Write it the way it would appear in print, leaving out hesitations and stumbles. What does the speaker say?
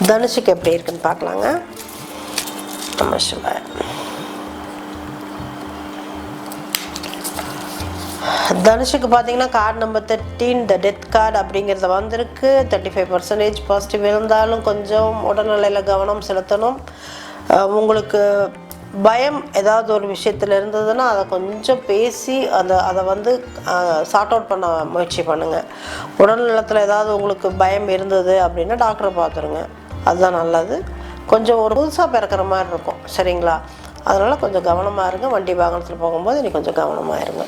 தனுஷுக்கு எப்படி இருக்குன்னு பார்க்கலாங்க. நம்ம சிவாய. தனுஷுக்கு பார்த்தீங்கன்னா card number 13 the death card அப்படிங்கிறத வந்திருக்கு. 35% பாசிட்டிவ் இருந்தாலும் கொஞ்சம் உடல்நிலையில் கவனம் செலுத்தணும். உங்களுக்கு பயம் ஏதாவது ஒரு விஷயத்தில் இருந்ததுன்னா அதை கொஞ்சம் பேசி அதை வந்து சார்ட் அவுட் பண்ண முயற்சி பண்ணுங்கள். உடல்நலத்தில் ஏதாவது உங்களுக்கு பயம் இருந்தது அப்படின்னா டாக்டரை பார்த்துருங்க, அதுதான் நல்லது. கொஞ்சம் ஒரு புதுசாக பிறக்கிற மாதிரி இருக்கும், சரிங்களா? அதனால் கொஞ்சம் கவனமாக இருங்க. வண்டி வாகனத்தில் போகும்போது இன்னைக்கு கொஞ்சம் கவனமாக இருங்க.